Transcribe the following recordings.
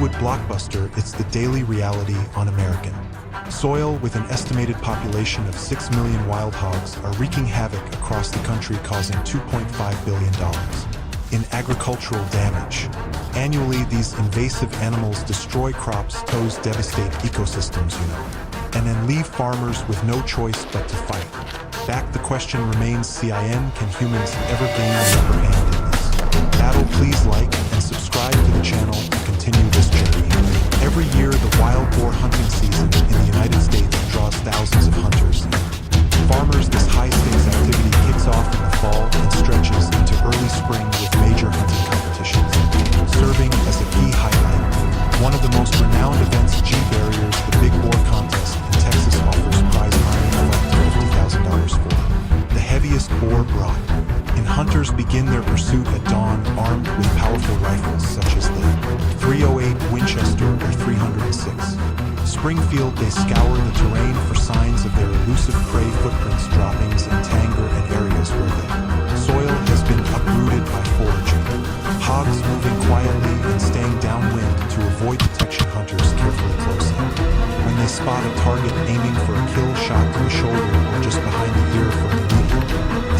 Hollywood blockbuster, it's the daily reality on American soil. With an estimated population of 6 million, wild hogs are wreaking havoc across the country, causing $2.5 billion in agricultural damage. Annually, these invasive animals destroy crops, devastate ecosystems, and then leave farmers with no choice but to fight back. The question remains, can humans ever gain the upper hand in this battle? Please like and subscribe to the channel to continue this journey. Every year, the wild boar hunting season in the United States draws thousands of hunters and farmers. This high-stakes activity kicks off in the fall and stretches into early spring with major hunting competitions serving as a key highlight. One of the most renowned events, Barriers, the Big Boar Contest in Texas, offers prize money of up to $50,000 for the heaviest boar brought. And hunters begin their pursuit at dawn, armed with powerful rifles such as the .308 Winchester or .306 Springfield. They scour the terrain for signs of their elusive prey, footprints, droppings in tangle and areas where the soil has been uprooted by foraging. Hogs moving quietly and staying downwind to avoid detection. Hunters carefully close in when they spot a target, aiming for a kill shot to the shoulder or just behind the ear for an immediate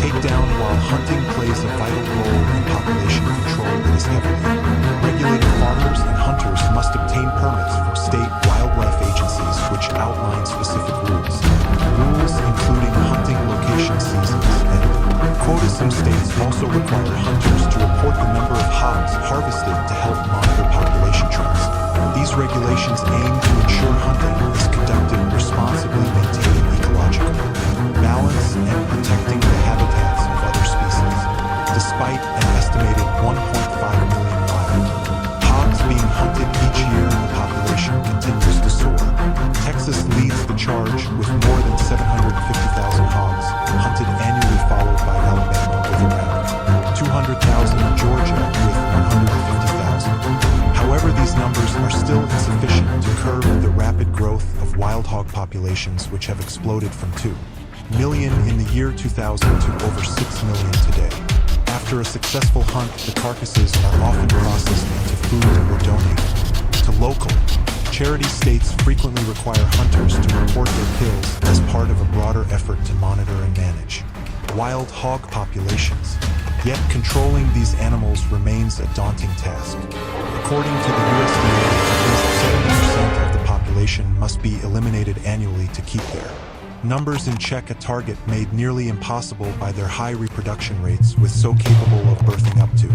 takedown. While hunting plays a vital role in population control, it is heavily regulated. Farmers and hunters must obtain permits from state wildlife agencies, which outline specific rules including hunting location, seasons, and quotas. Some states also require hunters to report the number of hogs harvested to help monitor population trends. These regulations aim to ensure hunting is conducted responsibly, maintaining ecological balance and protecting the habitats of other species. Despite an estimated 1.5 million wild hogs being hunted each year, the population continues to soar. Texas leads the charge with more than 750,000 hogs hunted annually, followed by Alabama with around 200,000 and Georgia with 150,000. However, these numbers are still insufficient to curb the rapid growth of wild hog populations, which have exploded from 2 million in the year 2000 to over 6 million today. After a successful hunt, the carcasses are often processed into food or donated to local charity. States frequently require hunters to report their kills as part of a broader effort to monitor and manage wild hog populations. Yet controlling these animals remains a daunting task. According to the USDA, at least 70% of the population must be eliminated annually to keep their numbers in check, a target made nearly impossible by their high reproduction rates, with so capable of birthing up to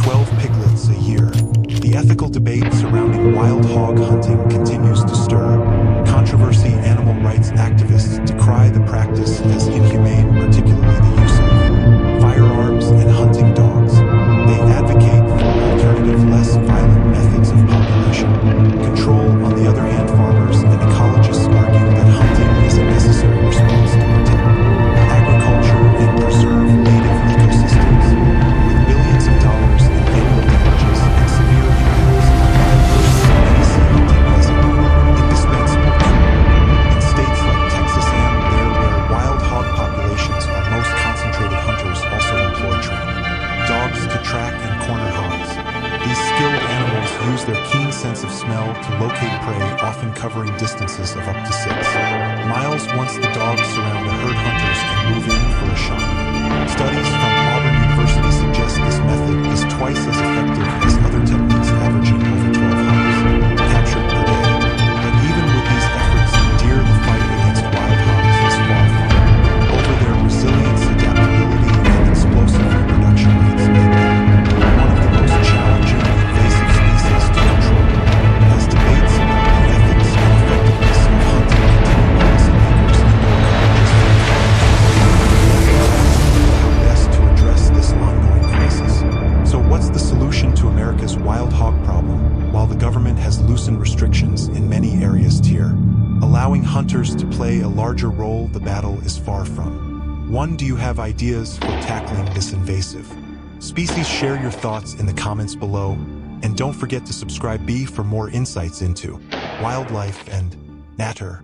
12 piglets a year. The ethical debate surrounding wild hog hunting continues to stir controversy. Animal rights activists decry the practice as inhumane, particularly the use of firearms and hunting dogs. They advocate for alternative, less violent methods of population control. On the other hand, farmers and ecologists argue that hunting is a necessary response to protect agriculture and preserve native ecosystems. With billions of dollars in annual damages and severe impacts on biodiversity, many see hunting as an indispensable tool. In states like Texas and there where wild hog populations are most concentrated, hunters also employ trained dogs to track and corner hogs. These skilled animals use their keen sense of smell to locate prey, often covering distances of up to 6 miles. Once the dogs surround a herd, hunters can move in for a shot. Studies from Auburn University suggest this method is twice as effective as other techniques, averaging over 12 hogs captured per day. But even with these efforts, deer, the fight against wild hogs is far from over. Their resilience, adaptability, and explosive reproduction rates make them one of the most challenging invasive species to control. As debates about the ethics and effectiveness of hunting continue, policymakers and ecologists how best to address this ongoing crisis. So what's the solution to America's wild hog problem? While the government has loosened restrictions in many areas here, allowing hunters to play a larger role, the battle is far from one. Do you have ideas for tackling this invasive species? Share your thoughts in the comments below, and don't forget to subscribe for more insights into wildlife and nature.